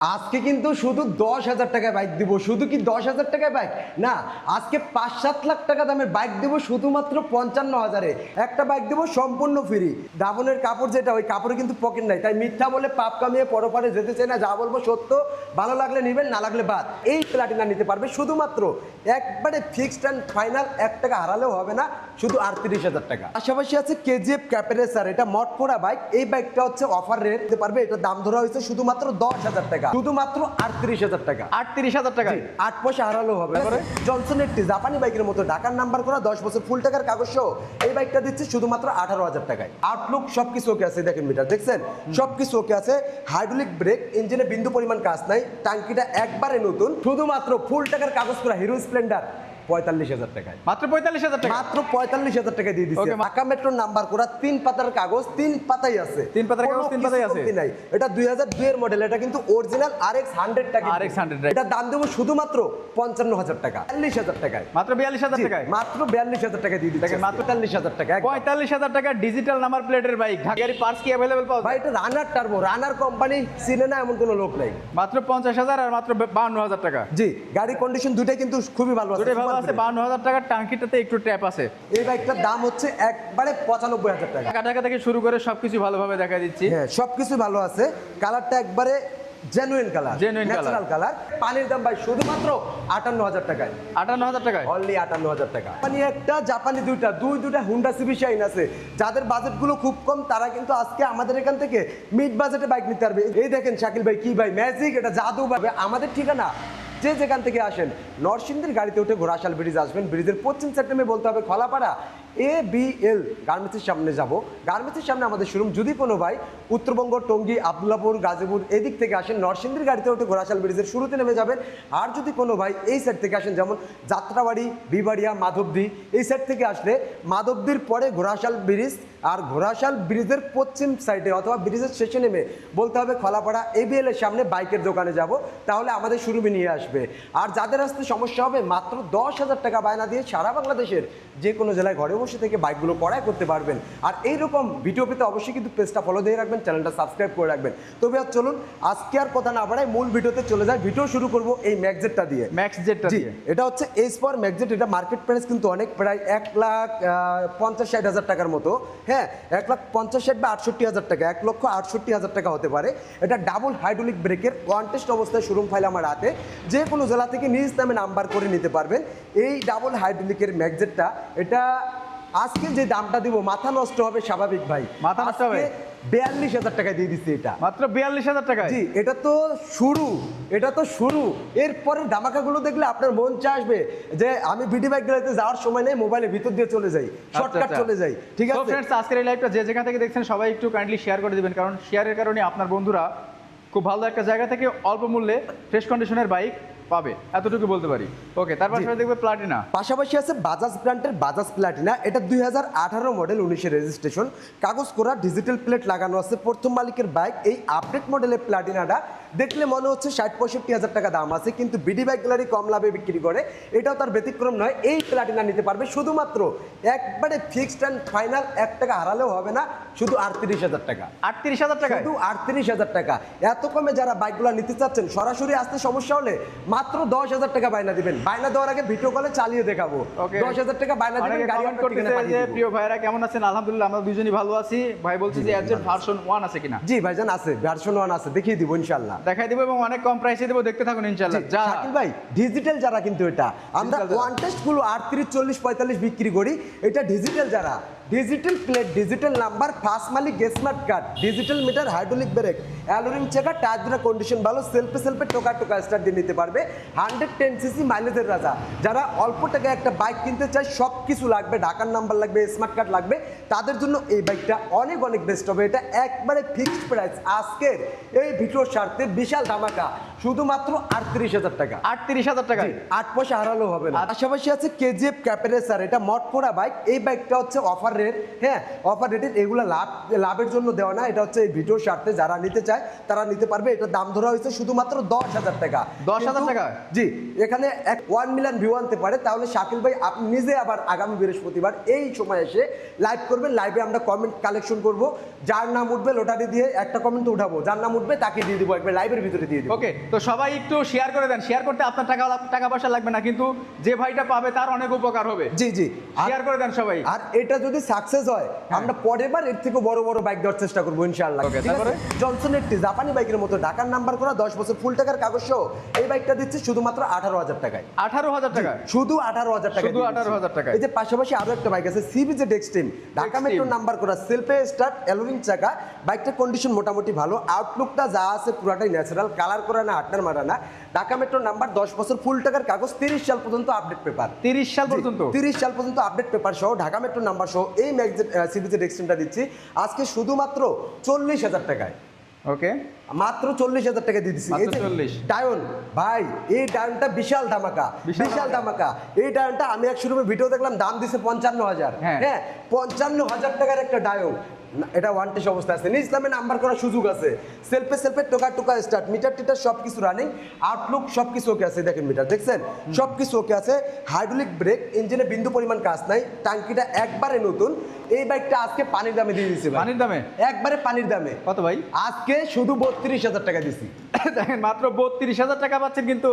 আজকে কিন্তু শুধু 10,000 টাকায় বাইক দিব। শুধু কি 10,000 টাকায় বাইক না, আজকে 5-7 লাখ টাকা দামের বাইক দেবো শুধুমাত্র 55,000-এ। একটা বাইক দেবো সম্পূর্ণ ফ্রি। দাবনের কাপড় যেটা, ওই কাপড়ে কিন্তু পকেট নাই, তাই মিথ্যা বলে পাপ কামিয়ে পরপারে যেতে চাই না। যা বলবো সত্য, ভালো লাগলে নেবেন, না লাগলে বাদ। এই প্লাটিনা নিতে পারবে শুধুমাত্র একবারে ফিক্সড অ্যান্ড ফাইনাল, 1 টাকা হারালেও হবে না, শুধু 38,000 টাকা। পাশাপাশি আছে কেজিএফ ক্যাপারেসার, এটা মড করা বাইক। এই বাইকটা হচ্ছে অফার রেট দিতে পারবে, এটা দাম ধরা হয়েছে শুধুমাত্র 10,000 টাকা, শুধুমাত্র 38,000 টাকা। 38,000 টাকা, 8 পয়সা হারালেও হবে। জনসনের একটি জাপানি বাইকের মতো ঢাকার নাম্বার করা 10 বছর ফুল টাকার কাগজ সহ এই বাইকটা দিচ্ছে শুধুমাত্র 18,000 টাকায়। আউটলুক সবকিছু ওকে আছে, দেখেন মিটার দেখছেন, সবকিছু ওকে আছে। হাইড্রোলিক ব্রেক, ইঞ্জিনে বিন্দু পরিমাণ কাজ নাই, টাঙ্কিটা একবারে নতুন, শুধুমাত্র ফুল টাকার কাগজ করা হিরো স্প্লেন্ডার 45,000 টাকায়। মাত্র 45,000 টাকা, মাত্র 45,000 টাকা দিয়ে দিচ্ছে। Okay, ঢাকা মেট্রোর নাম্বার করা 3 পাতার কাগজ, 3 পাতাই আছে, 3 পাতার কাগজ, 3 পাতাই আছে। নাই, এটা 2002 এর মডেল, এটা কিন্তু অরিজিনাল RX 100 টাকা। RX 100 এটা দাম দেবো শুধুমাত্র 55,000 টাকা, 40,000 টাকায়। মাত্র 42,000 টাকায়, মাত্র 42,000 টাকা দিয়ে দিচ্ছে। দেখেন, মাত্র 43,000 টাকা। 45,000 টাকা ডিজিটাল নাম্বার প্লেটের বাইক। ঢাকার পার্টস কি अवेलेबल পাওয়া ভাই যায়? এটা রানার টার্বো, রানার কোম্পানি চিনে না এমন কোনো লোক নাই। মাত্র 50,000 আর মাত্র 52,000 টাকা। জি, গাড়ি কন্ডিশন দুটাই কিন্তু খুবই ভালো আছে, দুটোই ভালো আছে। 52,000 টাকা, টাঙ্কিটাতে একটু ট্যাপ আছে। এই বাইকটার দাম হচ্ছে একবারে 95,000 টাকা। ঢাকা থেকে শুরু করে সবকিছু ভালোভাবে দেখা দিচ্ছি। হ্যাঁ, সবকিছু ভালো আছে। কালারটা একবারে genuine colour, Genuine colour। Natural colour. পানির দাম ভাই শুধুমাত্র 58,000 টাকায়, 58,000 টাকায়। অনলি 58,000 টাকা। জাপানি একটা, জাপানি দুইটা হুন্ডা সিবি শাইন আছে। যাদের বাজেটগুলো খুব কম তারা কিন্তু আজকে আমাদের এখান থেকে মিড বাজেটে বাইক নিতে পারবে। এই দেখেন শাকিল ভাই, কি ভাই ম্যাজিক, এটা জাদু ভাবে। আমাদের ঠিকানা যে যেখান থেকে আসেন, নরসিংদীর গাড়িতে উঠে ঘোড়াশাল ব্রিজ আসবেন, ব্রিজের পশ্চিম সাইডে নেমে বলতে হবে খলাপাড়া ABL গার্মেন্টসের সামনে যাব। গার্মেন্টসের সামনে আমাদের শোরুম। যদি কোনো ভাই উত্তরবঙ্গ, টঙ্গী, আবদুল্লাপুর, গাজীপুর এদিক থেকে আসেন, নরসিংদীর গাড়িতে উঠে ঘোড়াশাল ব্রিজের শুরুতে নেমে যাবেন। আর যদি কোনো ভাই এই সাইড থেকে আসেন, যেমন যাত্রাবাড়ি, বিবাড়িয়া, মাধবদী, এই সাইড থেকে আসলে মাধবদীর পরে ঘোড়াশাল ব্রিজ, আর ঘোড়াশাল ব্রিজের পশ্চিম সাইডে অথবা ব্রিজের শেষে নেমে বলতে হবে খলাপাড়া ABL এর সামনে বাইকের দোকানে যাব, তাহলে আমাদের শোরুমে নিয়ে আসবে। আর যাদের আসতে সমস্যা হবে, মাত্র 10,000 টাকা বায়না দিয়ে সারা বাংলাদেশের যে কোনো জেলায় ঘরে বসে থেকে বাইকগুলো ক্রয় করতে পারবেন। আর এইরকম ভিডিও পেতে অবশ্যই কিন্তু পেজটা ফলো দিয়ে রাখবেন, চ্যানেলটা সাবস্ক্রাইব করে রাখবেন। তবে আর চলুন আজকে আর কথা না বাড়াই, মূল ভিডিওতে চলে যায়। ভিডিও শুরু করব এই ম্যাক্সজেটটা দিয়ে। ম্যাক্স জেটটা জি, দিয়ে। এটা হচ্ছে এস পাওয়ার ম্যাক্সজেট। এটা মার্কেট প্রাইস কিন্তু অনেক, প্রায় 1,50,60,000 টাকার মতো। হ্যাঁ, 1,50,60,000 বা 68,000 টাকা, 1,68,000 টাকা হতে পারে। এটা ডাবল হাইড্রোলিক ব্রেকের ওয়ান টেস্ট অবস্থায় শোরুম ফাইল আমার হাতে। যে কোনো জেলা থেকে নিজ নামে নাম্বার করে নিতে পারবেন। এই ডাবল হাইড্রোলিকের ম্যাক্সজেটটা, এটা আজকে যে দামটা দিব মাথা নষ্ট হবে স্বাভাবিক ভাই, মাথা নষ্ট হবে। 42,000 টাকা দিয়ে দিচ্ছে এটা। মাত্র 42,000 টাকায়। জি, এটা তো শুরু, এটা তো শুরু। এরপরের ধামাকাগুলো দেখলে আপনার মন চাইবে যে আমি ভিডি বাইক গেলাতে যাওয়ার সময় নেই, মোবাইলের ভিতর দিয়ে চলে যাই, শর্টকাট চলে যাই। ঠিক তো আছে ফ্রেন্ডস, আজকের এই লাইভটা যে যেখান থেকে দেখছেন সবাই একটু কাইন্ডলি শেয়ার করে দিবেন, কারণ শেয়ারের কারণে আপনার বন্ধুরা খুব ভালো একটা জায়গা থেকে অল্প মূল্যে ফ্রেশ কন্ডিশনের বাইক পাবে, এতটুকু বলতে পারি। ওকে, তারপর দেখবে প্লাটিনা। পাশাপাশি আছে বাজাজ ব্র্যান্ডের বাজাজ প্লাটিনা। এটা 2018 মডেল, 19-এর রেজিস্ট্রেশন, কাগজ করা, ডিজিটাল প্লেট লাগানো আছে, প্রথম মালিকের বাইক। এই আপডেট মডেলের প্লাটিনাটা দেখলে মনে হচ্ছে 60-65,000 টাকা দাম আছে, কিন্তু বিডি বাইক গ্যালারি কম লাভে বিক্রি করে। এটাও তার ব্যতিক্রম নয়। এই প্লাটিনা নিতে পারবে শুধুমাত্র একবারে ফিক্সড অ্যান্ড ফাইনাল, 1 টাকা হারালেও হবে না, শুধু 38,000 টাকা। 38,000 টাকা, শুধু 38,000 টাকা। এত কমে যারা বাইকগুলো নিতে চাচ্ছেন, সরাসরি আসতে সমস্যা হলে মাত্র 10,000 টাকা বায়না দিবেন। বায়না দেওয়ার আগে ভিডিও কলে চালিয়ে দেখাবো। 10,000 টাকা বায়না দিবেন, গাড়ি কমেন্ট করতেছে যে প্রিয় ভাইরা কেমন আছেন? আলহামদুলিল্লাহ আমরা দুজনই ভালো আছি। ভাই বলছি যে এজেন্ট ভার্সন 1 আছে কিনা? জি ভাইজান আছে, ভার্সন 1 আছে, দেখিয়ে দিব ইনশাআল্লাহ। দেখাই দিব এবং অনেক কম প্রাইসে দেব, দেখতে থাকুন ইনশাআল্লাহ। যা শাকিল ভাই, ডিজিটাল যারা, কিন্তু এটা আমরা ওয়ান টেস্ট গুলো 38, 40, 45 বিক্রি করি। এটা ডিজিটাল যারা, digital plate, digital number, first মালিক, smart card, digital meter, hydraulic brake, অ্যালোরিং চেকার, টায়ার দুটো কন্ডিশন ভালো, সেলফে টোকা স্টার্ট দিয়ে নিতে পারবে। 110 সিসি মাইলেজের রাজা। যারা অল্প টাকায় একটা বাইক কিনতে চায়, সব কিছু লাগবে, ঢাকার নাম্বার লাগবে, স্মার্ট কার্ড লাগবে, তাদের জন্য এই বাইকটা অনেক অনেক বেস্ট হবে। এটা একবারে ফিক্সড প্রাইস। আজকের এই ভিডিওর স্বার্থে বিশাল ধামাকা, শুধুমাত্র 38,000 টাকা। 38,000 টাকায়, 8 পয়সা হারালেও হবে না। পাশাপাশি আছে কেজিএফ ক্যাপারেসার, এটা মড করা বাইক। এই বাইকটা হচ্ছে অফার অফারের, হ্যাঁ অফার রেটের, এগুলো লাভের জন্য দেওয়া না, এটা হচ্ছে এই ভিডিওর স্বার্থে যারা নিতে চায় তারা নিতে পারবে। এটার দাম ধরা হয়েছে শুধুমাত্র 10,000 টাকা। 10,000 টাকা? জি, এখানে 1 মিলিয়ন ভিউ আনতে পারে। তাহলে শাকিল ভাই আপনি নিজে আবার আগামী বৃহস্পতিবার এই সময় এসে লাইভ করবেন, লাইভে আমরা কমেন্ট কালেকশন করব, যার নাম উঠবে লটারি দিয়ে একটা কমেন্ট উঠাবো, যার নাম উঠবে তাকে দিয়ে দিব, একবার লাইভের ভিতরে দিয়ে দিব। ওকে, তো সবাই একটু শেয়ার করে দেন। শেয়ার করতে আপনার টাকা পয়সা লাগবে না, কিন্তু যে ভাইটা পাবে তার অনেক উপকার হবে। জি জি, শেয়ার করে দেন সবাই। আর এটা যদি সাকসেস হয় আমরা পরের বার এর থেকে বড় বড় বাইক দেওয়ার চেষ্টা করবো ইনশাআল্লাহ। Okay, ঠিক আছে? তারপরে? জনসন একটি জাপানি বাইকের মতো ঢাকার নাম্বার করা 10 বছর ফুল টাকার কাগজ সহ এই বাইকটা দিচ্ছে শুধুমাত্র 18,000 টাকায়। 18,000 টাকা? শুধু 18,000 টাকা। শুধু 18,000 টাকা। এই যে পাশাপাশি আরো একটা বাইক আছে CBZ Xtreme, Dhaka Extreme। Metro number করা সেলফে স্টার্ট অ্যালোরিং চাকা। বাইকটার কন্ডিশন মোটামুটি ভালো, আউটলুকটা যা আছে পুরাটাই ন্যাচারাল, কালার করা না, আটটার মারা না। ঢাকা মেট্রো নাম্বার 10 বছর ফুল টাকার কাগজ, 30 সাল পর্যন্ত আপডেট পেপার। 30 সাল পর্যন্ত? 30 সাল পর্যন্ত আপডেট পেপার সহ ঢাকা মেট্রো নাম্বার সহ এই সিবিজেড এক্সট্রিমটা দিচ্ছি আজকে শুধুমাত্র 40,000 টাকায়। ওকে, মাত্র 40,000 টাকা দিয়ে দিচ্ছি। মাত্র এই যে 40। ডায়ন ভাই, এই ডায়নটা বিশাল ধামাকা, বিশাল ধামাকা। এই ডায়নটা আমি এক শোরুমে ভিডিও দেখলাম, দাম দিছে 55,000। হ্যাঁ 55,000 টাকার একটা ডায়ন, এটা ওয়ান টেস্ট অবস্থা আছে, ইসলামে নাম্বার করার সুযোগ আছে, সেলফে টোকা স্টার্ট, মিটার টিটার সব কিছু রানিং, আউটলুক সব কিছু ওকে আছে। দেখেন মিটার দেখছেন, সব কিছু ওকে আছে। হাইড্রোলিক ব্রেক, ইঞ্জিনে বিন্দু পরিমাণ কাজ নাই, টাঙ্কিটা একবারে নতুন। এই বাইকটা আজকে পানির দামে দিয়ে দিচ্ছি। পানির দামে? একবারে পানির দামে। কত ভাই? আজকে শুধু 32,000 টাকা দিছি। দেখেন মাত্র 32,000 টাকা পাচ্ছেন, কিন্তু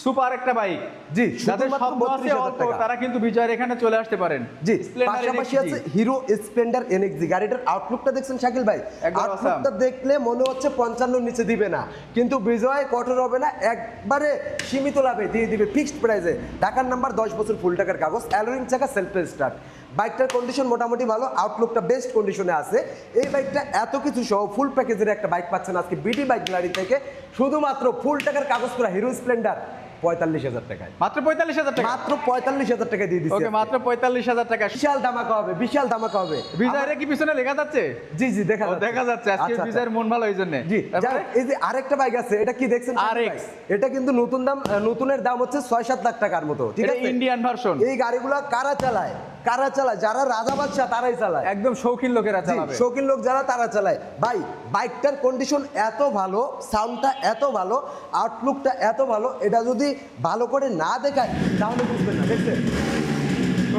সুপার একটা বাইক। জি, যাদের শুধুমাত্র স্বপ্ন আছে 32,000 অল্প, টাকা। তারা কিন্তু বিজয়ের এখানে চলে আসতে পারেন। জি, Splendor পাশাপাশি NXG। আছে হিরো স্প্লেন্ডার এনএক্সজি। গাড়িটার আউটলুকটা দেখছেন শাকিল ভাই, একদম আউটলুকটা দেখলে মনে হচ্ছে 55 নিচে দিবে না, কিন্তু বিজয় কঠোর হবে না, একবারে সীমিত লাভে দিয়ে দিবে ফিক্সড প্রাইসে। ঢাকার নাম্বার 10 বছর ফুল টাকার কাগজ, অ্যালোরিং চাকা, সেলফ স্টার্ট। বাইকটার কন্ডিশন মোটামুটি ভালো, আউটলুকটা বেস্ট কন্ডিশনে আছে। এই বাইকটা এত কিছু সহ ফুল প্যাকেজের একটা বাইক পাচ্ছেন আজকে বিডি বাইক গ্যালারি থেকে শুধুমাত্র ফুল টাকার কাগজ করা হিরো স্প্লেন্ডার 45,000 টাকায়। মাত্র 45,000 টাকা? মাত্র 45,000 টাকা দিয়ে দিচ্ছি। ওকে, মাত্র 45,000 টাকা। বিশাল ধামাকা হবে, বিশাল ধামাকা হবে। বিজয়ের কি পিছনে লেখা যাচ্ছে? জি জি, দেখা যাচ্ছে। দেখা যাচ্ছে আজকে আচ্ছা, বিজয়ের মন ভালো এই জন্য। জি, তারপরে? এই যে আরেকটা বাইক আছে, এটা কি দেখছেন? RX। এটা কিন্তু নতুনের দাম হচ্ছে 6-7 লাখ টাকার মতো। ঠিক এটা আছে, ইন্ডিয়ান ভার্সন। এই গাড়িগুলো কারা চালায়? যারা রাজা বাদশা তারাই চালায়, একদম শৌখিন লোকেরা জি, চালাবে। শৌখিন লোক যারা তারা চালায়। ভাই বাইকটার কন্ডিশন এত ভালো, সাউন্ডটা এত ভালো, আউটলুকটা এত ভালো, এটা যদি ভালো করে না দেখায় তাহলে বুঝবেন না। দেখছেন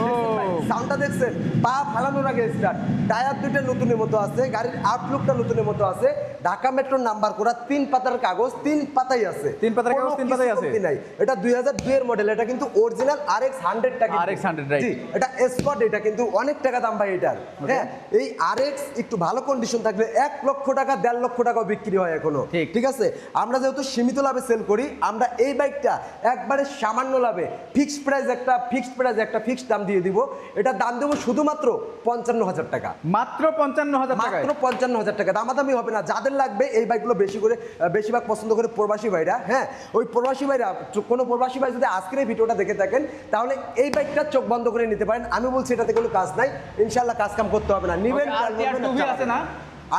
ও, সাউন্ডটা দেখছেন, পা ফালানোর আগে স্টার্ট, টায়ার দুটো নতুনের মতো আছে, গাড়ির আউটলুকটা নতুনের মতো আছে। ঢাকা মেট্রোর নাম্বার করা, 3 পাতার কাগজ, 3 পাতাই আছে। 3 পাতার কাগজ, 3 পাতাই আছে। নাই, এটা 2002 এর মডেল, এটা কিন্তু অরিজিনাল RX 100 টাকা। RX 100, right. জি, এটা স্পট, এটা কিন্তু অনেক টাকা দাম ভাই এটার। হ্যাঁ, এই RX একটু ভালো কন্ডিশন থাকলে 1 লক্ষ টাকা 1.5 লক্ষ টাকাও বিক্রি হয় এখনো। ঠিক। ঠিক আছে, আমরা যেহেতু সীমিত লাভে সেল করি, আমরা এই বাইকটা একবারে সামান্য লাভে ফিক্সড প্রাইস ফিক্সড দাম দিয়ে দিব। এটা দাম দেবো শুধুমাত্র 55,000 টাকা। মাত্র 55,000 টাকা? মাত্র 55,000 টাকা, দামাদামি হবে না। যাদের লাগবে এই বাইকগুলো বেশিরভাগ পছন্দ করে প্রবাসী ভাইরা। হ্যাঁ, ওই প্রবাসী ভাইরা, কোনো প্রবাসী ভাই যদি আজকের এই ভিডিওটা দেখে থাকেন তাহলে এই বাইকটা চোখ বন্ধ করে নিতে পারেন। আমি বলছি এটাতে কোনো কাজ নাই, ইনশাল্লাহ কাজ কাম করতে হবে না। নিবেন RTR 2B আছে না?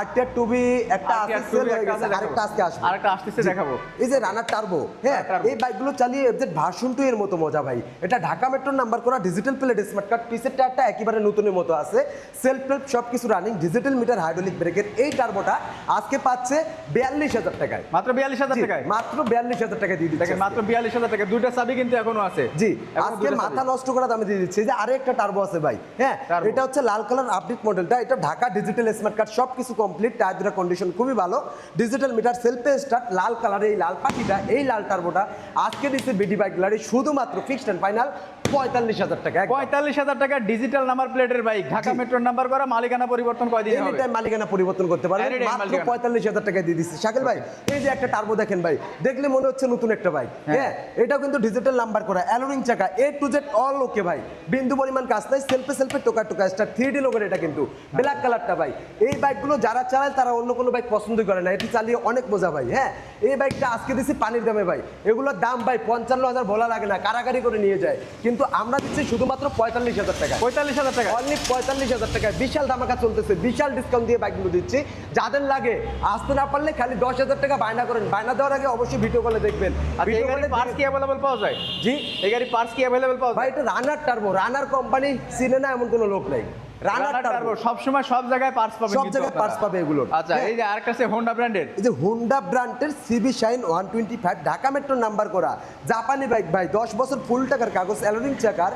RTR 2B একটা আছে, সেল হয়ে গেছে, আরেকটা আজকে আসবে। আরেকটা আসতেছে, দেখাবো। এই যে রানার টার্বো, হ্যাঁ, এই বাইকগুলো চালিয়ে এফজেড ভার্সন 2 এর মতো মজা ভাই। এটা ঢাকা মেট্রোর নাম্বার করা, ডিজিটাল প্লেট, স্মার্ট কার্ড, পিসের টায়ারটা একেবারে নতুনের মতো আছে, সেলফ টেলফ সব কিছু রানিং, ডিজিটাল মিটার, হাইড্রোলিক ব্রেকের এই টার্বোটা আজকে পাচ্ছে 42,000 টাকায়। মাত্র 42,000 টাকায়? মাত্র 42,000 টাকা দিয়ে দিচ্ছি। দেখেন মাত্র 42,000 টাকা, দুইটা চাবি কিন্তু এখনো আছে। জি, এখনো আজকে দুইটা মাথা চাবি। নষ্ট করা দামে দিয়ে দিচ্ছি। এই যে আরেকটা টার্বো আছে ভাই, হ্যাঁ, টার্বো। এটা হচ্ছে লাল কালার আপডেট মডেলটা, এটা ঢাকা ডিজিটাল স্মার্ট কার্ড সব কিছু কমপ্লিট, টায়ার দুটো কন্ডিশন খুবই ভালো, ডিজিটাল মিটার, সেলফে স্টার্ট, লাল কালারের এই লাল পাখিটা, এই লাল টার্বোটা আজকে দিচ্ছে বিডি বাইক গ্যালারি শুধুমাত্র ফিক্সড এন্ড ফাইনাল 45,000 টাকা। 45,000 টাকা ডিজিটাল নাম্বার প্লেটের বাইক, ঢাকা মেট্রোর নাম্বার করা, মালিকানা পরিবর্তন কয়দিন এনি হবে? টাইম মালিকানা পরিবর্তন করতে পারবেন, Anytime মাত্র মালিকানা। 45,000 টাকা দিয়ে দিচ্ছি। শাকিল ভাই, এই যে একটা টার্বো দেখেন ভাই, দেখলে মনে হচ্ছে নতুন একটা বাইক। হ্যাঁ, এটাও কিন্তু ডিজিটাল নাম্বার করা, অ্যালোরিং চাকা, A to Z অল ওকে ভাই, বিন্দু পরিমাণ কাজ নাই, সেলফে টোকা স্টার, 3D লোগোর, এটা কিন্তু ব্ল্যাক কালারটা ভাই। এই বাইকগুলো যারা চালায় তারা অন্য কোনো বাইক পছন্দ করে না, এটি চালিয়ে অনেক মজা ভাই। হ্যাঁ, এই বাইকটা আজকে দিচ্ছি পানির দামে ভাই, এগুলোর দাম ভাই 55,000 বলা লাগে না, কারাগারি করে নিয়ে যায়, কিন্তু আমরা দিচ্ছি শুধুমাত্র 45,000 টাকা। 45,000 টাকা? অনলি 45,000 টাকায় বিশাল ধামাকা চলতেছে, বিশাল ডিসকাউন্ট দিয়ে বাইকগুলো দিচ্ছি। যাদের লাগে আসতে না পারলে খালি 10,000 টাকা বায়না করেন, বায়না দেওয়ার আগে অবশ্যই ভিডিও কলে দেখবেন। আচ্ছা, এই গাড়ির পার্টস কি अवेलेबल পাওয়া যায়? জি, এই গাড়ির পার্টস কি अवेलेबल পাওয়া যায়? ভাই এটা রানার টার্বো, রানার কোম্পানি চিনে না এমন কোনো লোক নাই। রানার টার্বো সবসময় সব জায়গায় পার্টস পাবেন, সব কিন্তু জায়গায় আপনারা। পার্টস পাবে এগুলো। আচ্ছা, এই যে আরেকটা আছে হোন্ডা ব্র্যান্ডের, এই যে হোন্ডা ব্র্যান্ডের CB Shine 125 Dhaka metro number করা জাপানি বাইক ভাই, 10 বছর ফুল টাকার কাগজ, অ্যালোরিং চাকার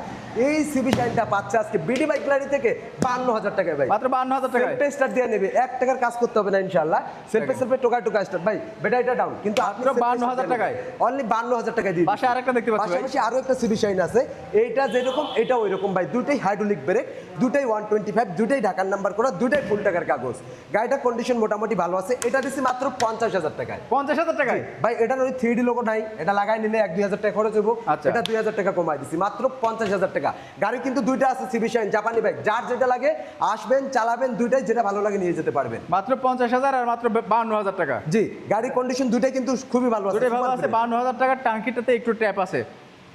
এই সিবি শাইনটা পাচ্ছে আজকে বিডি বাইক গ্যালারি থেকে 52,000 টাকায় ভাই। মাত্র 52,000 টাকায়। সেলফে স্টার্ট দিয়ে নেবে, 1 টাকার কাজ করতে হবে না ইনশাআল্লাহ। সেলফে টোকা স্টার্ট ভাই, ব্যাটারিটা ডাউন, কিন্তু আপনি মাত্র 52,000 টাকায়। অনলি 52,000 টাকায় দিয়ে পাশে আরেকটা দেখতে পাচ্ছি ভাই। পাশাপাশি আরো একটা সিবি শাইন আছে, এইটা যেরকম এটা ওইরকম ভাই, দুটোই হাইড্রোলিক ব্রেক, দুটোই 125, দুটোই ঢাকার নাম্বার করা, দুটোই ফুল টাকার কাগজ। গাড়িটার কন্ডিশন মোটামুটি ভালো আছে। এটা দিচ্ছি মাত্র 50,000 টাকায়। 50,000 টাকায় ভাই এটার ওই 3D লোগো নাই, এটা লাগাই নিলে 1-2,000 টাকা খরচ হবো। আচ্ছা। এটা 2,000 টাকা কমাই দিছি, মাত্র 50,000 টাকা। গাড়ি কিন্তু দুইটা আছে সিবি শাইন জাপানি বাইক, যার যেটা লাগে আসবেন চালাবেন, দুইটাই যেটা ভালো লাগে নিয়ে যেতে পারবেন। মাত্র 50,000 আর মাত্র 52,000 টাকা। জি, গাড়ির কন্ডিশন দুইটাই কিন্তু খুবই ভালো আছে। দুটোই ভালো আছে। 52,000 টাকার টাঙ্কিটাতে একটু ট্যাপ আছে।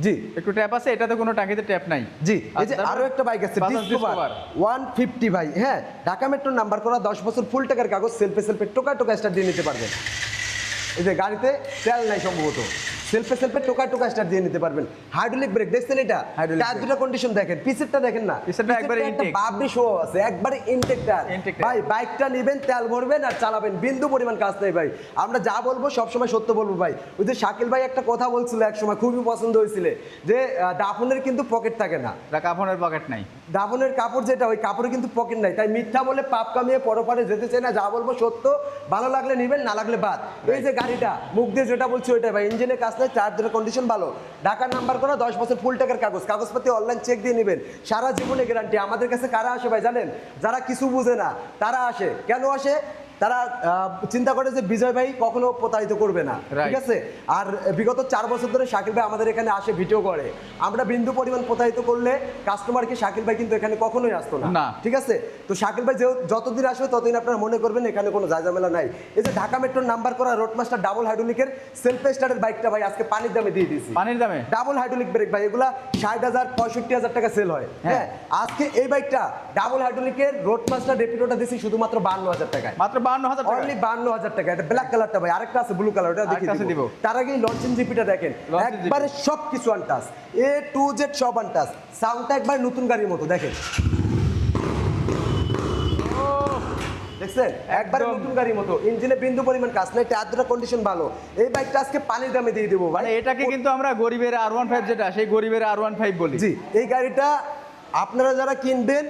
জি একটু ট্যাপ আছে, এটাতে কোনো টাঙ্কিতে ট্যাপ নাই। জি, এই যে আচ্ছা, আরো একটা বাইক আছে বাজাজ ডিসকভার ডিসকভার 150 ভাই, হ্যাঁ ঢাকা মেট্রো নাম্বার করা, 10 বছর ফুল টাকার কাগজ, সেলফে টোকা স্টার্ট দিয়ে নিতে পারবেন। এই যে গাড়িতে তেল নাই সম্ভবত, সেলফে টোকা স্টার্ট দিয়ে নিতে পারবেন। হাইড্রোলিক ব্রেক দেখছেন, এটা Hydraulic টায়ার brake। দুটো কন্ডিশন দেখেন, পিছেরটা দেখেন না, পিছেরটা একবারে intake। বাবরি শো আছে, একবারে ইনটেক টায়ার। Intake ভাই বাইকটা নেবেন, তেল ভরবেন আর চালাবেন, বিন্দু পরিমাণ কাজ নেই ভাই। আমরা যা বলবো সবসময় সত্য বলবো ভাই। ওই যে শাকিল ভাই একটা কথা বলছিল এক সময়, খুবই পছন্দ হয়েছিল, যে দাফনের কিন্তু পকেট থাকে না, কাফনের পকেট নাই। দাফনের কাপড় যেটা, ওই কাপড়ে কিন্তু পকেট নাই। তাই মিথ্যা বলে পাপ কামিয়ে পরপারে যেতে চাই না, যা বলবো সত্য, ভালো লাগলে নিবেন, না লাগলে বাদ। এই যে গাড়িটা মুখ দিয়ে যেটা বলছি ওইটা ভাই, ইঞ্জিনের কাজ নাই, চার ধরে কন্ডিশন ভালো, ঢাকার নাম্বার করা, 10 বছর ফুল টাকার কাগজ, কাগজপাতি অনলাইন চেক দিয়ে নেবেন, সারা জীবনে গ্যারান্টি। আমাদের কাছে কারা আসে ভাই জানেন? যারা কিছু বুঝে না তারা আসে। কেন আসে? তারা চিন্তা করে যে বিজয় ভাই কখনো প্রতারিত করবে না, Right. ঠিক আছে? আর বিগত 4 বছর ধরে শাকিল ভাই আমাদের এখানে আসে ভিডিও করে, আমরা বিন্দু পরিমাণ প্রতারিত করলে কাস্টমারকে শাকিল ভাই কিন্তু এখানে কখনোই আসতো না, না। ঠিক আছে? তো শাকিল ভাই যতদিন আসবে ততদিন আপনারা মনে করবেন এখানে কোনো ঝামেলা নাই। এই যে ঢাকা মেট্রোর নাম্বার করা রোডমাস্টার ডাবল হাইড্রোলিকের সেলফ স্টার্টের বাইকটা ভাই আজকে পানির দামে দিয়ে দিয়েছি। পানির দামে ডাবল হাইড্রোলিক ব্রেক ভাই, এগুলা 60,000 65,000 টাকা সেল হয়। হ্যাঁ, আজকে এই বাইকটা ডাবল হাইড্রোলিকের রোডমাস্টার রেপিডোটা দিছি শুধুমাত্র 52,000 টাকায়। মাত্র 52,000 টাকা। অনলি 52,000 টাকা। এটা ব্ল্যাক কালারটা ভাই, আরেকটা আছে ব্লু কালার, ওটা আরেকটা আছে দেখিয়ে দিব। দিব। তার আগে লঞ্চিং জিপিটা দেখেন, Launching GP একবারে সবকিছু আনটাস, A to Z সব আনটাস, সাউন্ডটা একবার নতুন গাড়ির মতো দেখেন, দেখছেন? একবারে একদম। নতুন গাড়ির মতো, ইঞ্জিনে বিন্দু পরিমাণ কাজ নাই, টায়ার দুটো কন্ডিশন ভালো। এই বাইকটা আজকে পানির দামে দিয়ে দেবো মানে ভাই। এটাকে কিন্তু আমরা গরিবের R15 যেটা, সেই গরিবের R15 বলি। জি, এই গাড়িটা আপনারা যারা কিনবেন,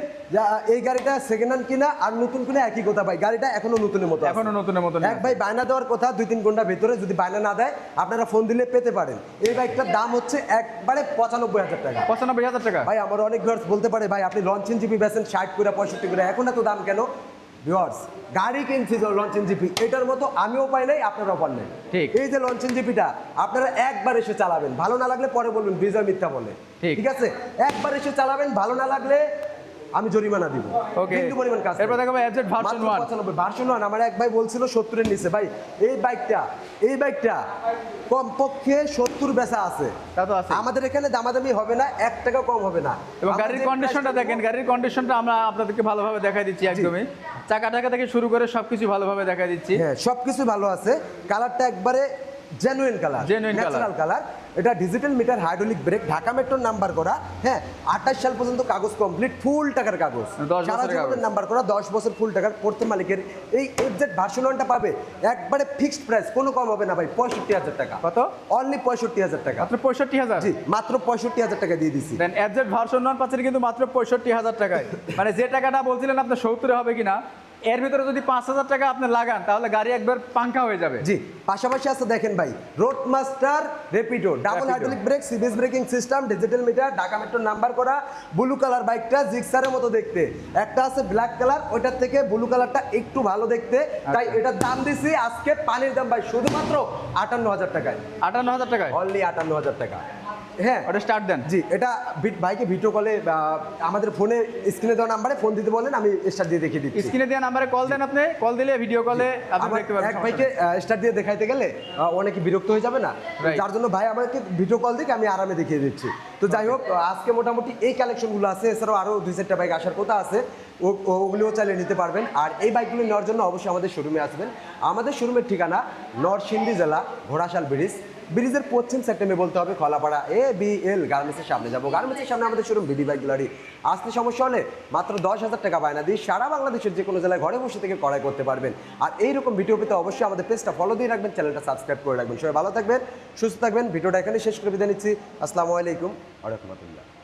এই গাড়িটা সেকেন্ড হ্যান্ড কিনা আর নতুন কিনা একই কথা ভাই, গাড়িটা এখনো নতুনের মতো আছে। এখনো নতুনের মতো এক ভাই বায়না দেওয়ার কথা 2-3 ঘন্টার ভেতরে, যদি বায়না না দেয় আপনারা ফোন দিলে পেতে পারেন। এই বাইকটার দাম হচ্ছে একবারে 95,000 টাকা। 95,000 টাকা। ভাই আমার অনেক ভিউয়ার্স বলতে পারে ভাই আপনি লঞ্চিং জিপি বেচেন 60 করে 65 করে, এখন এত দাম কেন? ভিউয়ার্স, গাড়ি কিনছি লঞ্চিং জিপি, এটার মতো আমিও পাই নাই, আপনারাও পান নাই। ঠিক। এই যে লঞ্চিং জিপিটা আপনারা একবার এসে চালাবেন, ভালো না লাগলে পরে বলবেন বিজয় মিথ্যা বলে, ঠিক। ঠিক আছে? একবার এসে চালাবেন, ভালো না লাগলে আমি জরিমানা দিব। ওকে, বিন্দু পরিমাণ কাজ এরপর দেখাবো FZ ভার্সন 1। 95 ভার্সন 1। আমার এক ভাই বলছিল 70 এর নিচে। ভাই এই বাইকটা কমপক্ষে 70 বেচা আছে, তা তো আছে। আমাদের এখানে দামাদামি হবে না, 1 টাকা কম হবে না। এবং আমরা গাড়ির যে কন্ডিশনটা price দেখেন, গাড়ির কন্ডিশনটা আমরা আপনাদেরকে ভালোভাবে দেখাই দিচ্ছি একদমই। চাকা টাকা থেকে শুরু করে সবকিছু ভালোভাবে দেখাই দিচ্ছি। হ্যাঁ, সবকিছু ভালো আছে। কালারটা একবারে genuine colour, Genuine colour। Natural colour. এটা digital meter hydraulic brake, Dhaka মেট্রোর নাম্বার করা। হ্যাঁ, 28 সাল পর্যন্ত কাগজ কমপ্লিট, ফুল টাকার কাগজ, 10 সারা বছরের জীবনের কাগজ। নাম্বার করা, 10 বছর ফুল টাকার পড়তে মালিকের। এই FZ ভার্সন 1টা পাবে একবারে ফিক্সড প্রাইস, কোনো কম হবে না ভাই, 65,000 টাকা। কত? অনলি 65,000 টাকা। মাত্র 65,000। জি, মাত্র 65,000 টাকা দিয়ে দিছি। দেন FZ ভার্সন 1 পাচ্ছেন কিন্তু মাত্র 65,000 টাকায়। মানে যে টাকাটা বলছিলেন আপনার 70 হবে কিনা, এর ভিতরে যদি 5,000 টাকা আপনি লাগান তাহলে গাড়ি একবার পাঙ্কা হয়ে যাবে। জি, পাশাপাশি আছে দেখেন ভাই, Roadmaster Rapido double hydraulic break, CBS braking system, digital meter, Dhaka মেট্রোর নাম্বার করা, ব্লু কালার বাইকটা জিক্সারের মতো দেখতে। একটা আছে ব্ল্যাক কালার, ওইটার থেকে ব্লু কালারটা একটু ভালো দেখতে, তাই এটার দাম দিছি আজকে পানির দাম ভাই শুধুমাত্র 58,000 টাকায়। 58,000 টাকায় অনলি 58,000 টাকা। হ্যাঁ, ওটা স্টার্ট দেন। জি, এটা ভাইকে ভিডিও কলে আমাদের ফোনে স্ক্রিনে দেওয়া নাম্বারে ফোন দিতে বলেন, আমি স্টার্ট দিয়ে দেখিয়ে দিচ্ছি। স্ক্রিনে দেওয়া নাম্বারে কল দেন, আপনি কল দিলে ভিডিও কলে আপনি আমার দেখতে পাবেন। এক ভাইকে স্টার্ট দিয়ে দেখাইতে গেলে অনেকে বিরক্ত হয়ে যাবে না, Right. যার জন্য ভাই আমাকে ভিডিও কল দিকে আমি আরামে দেখিয়ে দিচ্ছি। তো যাই হোক, আজকে মোটামুটি এই কালেকশনগুলো আছে, এছাড়াও আরও 2-4টা বাইক আসার কথা আছে, ওগুলিও চাইলে নিতে পারবেন। আর এই বাইকগুলো নেওয়ার জন্য অবশ্যই আমাদের শোরুমে আসবেন। আমাদের শোরুমের ঠিকানা নরসিংদী জেলা, ঘোড়াশাল ব্রিজ, ব্রিজের পশ্চিম সেক্টরে বলতে হবে খলাপাড়া ABL গার্মেন্টসের সামনে যাবো। গার্মেন্টসের সামনে আমাদের শোরুম বিডি বাইক গ্যালারি। আসতে সমস্যা হলে মাত্র 10,000 টাকা বায়না দিয়ে সারা বাংলাদেশের যে কোনো জেলায় ঘরে বসে থেকে ক্রয় করতে পারবেন। আর এইরকম ভিডিও পেতে অবশ্যই আমাদের পেজটা ফলো দিয়ে রাখবেন, চ্যানেলটা সাবস্ক্রাইব করে রাখবেন। সবাই ভালো থাকবেন, সুস্থ থাকবেন। ভিডিওটা এখানে শেষ করে বিদায় নিচ্ছি। আসসালামু আলাইকুম ওয়া রাহমাতুল্লাহ।